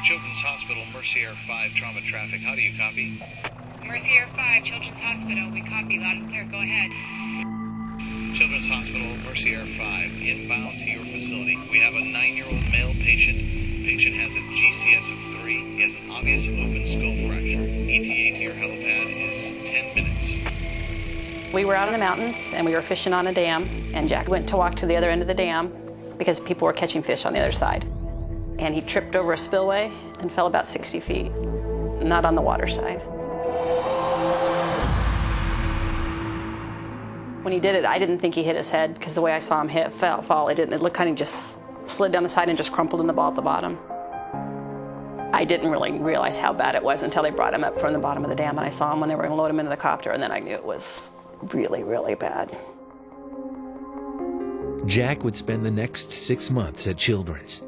Children's Hospital, Mercier 5, trauma traffic. How do you copy? Mercier 5, Children's Hospital. We copy loud and clear. Go ahead. Children's Hospital, Mercier 5, inbound to your facility. We have a 9-year-old male patient. Patient has a GCS of 3. He has an obvious open skull fracture. ETA to your helipad is 10 minutes. We were out in the mountains and we were fishing on a dam, and Jack went to walk to the other end of the dam because people were catching fish on the other side. And he tripped over a spillway and fell about 60 feet, not on the water side. When he did it, I didn't think he hit his head because the way I saw him fall, it didn't. It looked kind of just slid down the side and just crumpled in the ball at the bottom. I didn't really realize how bad it was until they brought him up from the bottom of the dam, and I saw him when they were going to load him into the copter, and then I knew it was really, really bad. Jack would spend the next 6 months at Children's.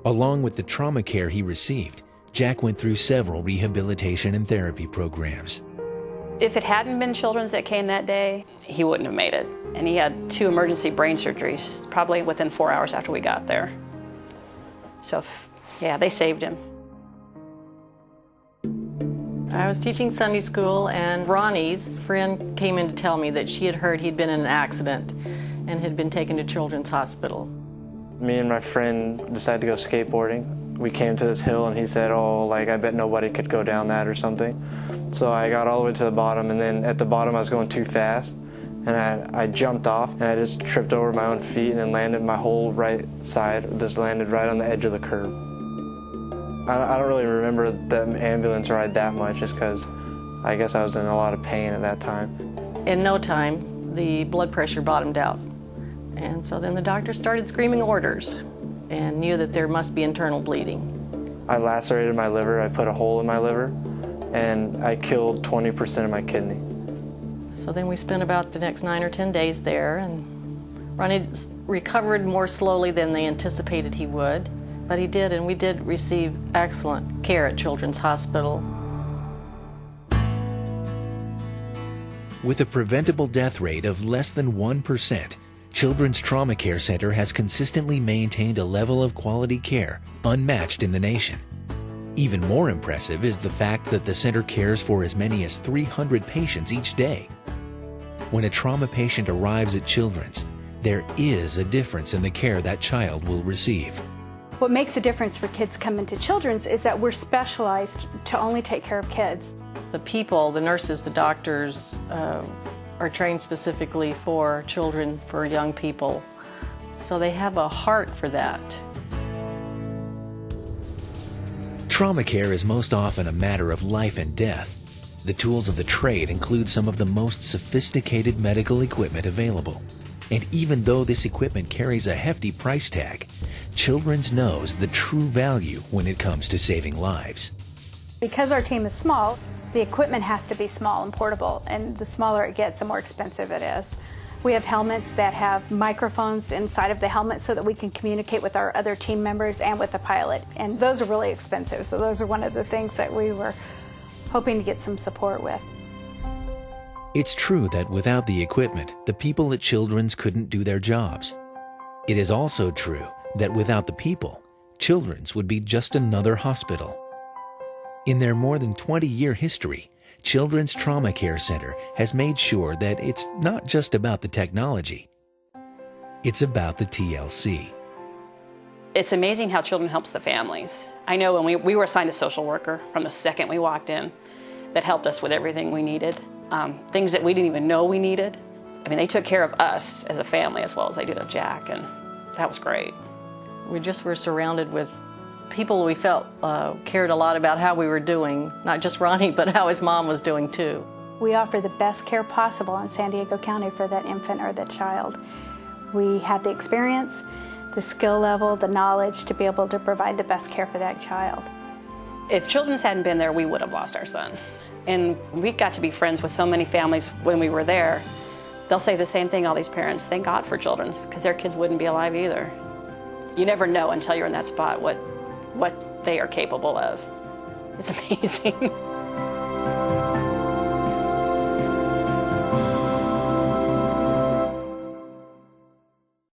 Along with the trauma care he received, Jack went through several rehabilitation and therapy programs. If it hadn't been Children's that came that day, he wouldn't have made it. And he had 2 emergency brain surgeries, probably within 4 hours after we got there. So, yeah, they saved him. I was teaching Sunday school, and Ronnie's friend came in to tell me that she had heard he'd been in an accident and had been taken to Children's Hospital. Me and my friend decided to go skateboarding. We came to this hill and he said, oh, like, I bet nobody could go down that or something. So I got all the way to the bottom, and then at the bottom I was going too fast, and I jumped off, and I just tripped over my own feet and then landed my whole right side, just landed right on the edge of the curb. I don't really remember the ambulance ride that much just because I guess I was in a lot of pain at that time. In no time, the blood pressure bottomed out. And so then the doctor started screaming orders and knew that there must be internal bleeding. I lacerated my liver, I put a hole in my liver, and I killed 20% of my kidney. So then we spent about the next 9 or 10 days there, and Ronnie recovered more slowly than they anticipated he would, but he did, and we did receive excellent care at Children's Hospital. With a preventable death rate of less than 1%, Children's Trauma Care Center has consistently maintained a level of quality care unmatched in the nation. Even more impressive is the fact that the center cares for as many as 300 patients each day. When a trauma patient arrives at Children's, there is a difference in the care that child will receive. What makes a difference for kids coming to Children's is that we're specialized to only take care of kids. The people, the nurses, the doctors, are trained specifically for children, for young people. So they have a heart for that. Trauma care is most often a matter of life and death. The tools of the trade include some of the most sophisticated medical equipment available. And even though this equipment carries a hefty price tag, Children's knows the true value when it comes to saving lives. Because our team is small, the equipment has to be small and portable, and the smaller it gets, the more expensive it is. We have helmets that have microphones inside of the helmet so that we can communicate with our other team members and with the pilot, and those are really expensive, so those are one of the things that we were hoping to get some support with. It's true that without the equipment, the people at Children's couldn't do their jobs. It is also true that without the people, Children's would be just another hospital. In their more than 20-year history, Children's Trauma Care Center has made sure that it's not just about the technology, it's about the TLC. It's amazing how Children helps the families. I know when we were assigned a social worker from the second we walked in that helped us with everything we needed, things that we didn't even know we needed. I mean, they took care of us as a family as well as they did of Jack, and that was great. We just were surrounded with people we felt cared a lot about how we were doing, not just Ronnie, but how his mom was doing too. We offer the best care possible in San Diego County for that infant or that child. We have the experience, the skill level, the knowledge to be able to provide the best care for that child. If Children's hadn't been there, we would have lost our son. And we got to be friends with so many families when we were there. They'll say the same thing, all these parents, thank God for Children's, because their kids wouldn't be alive either. You never know until you're in that spot what they are capable of. It's amazing.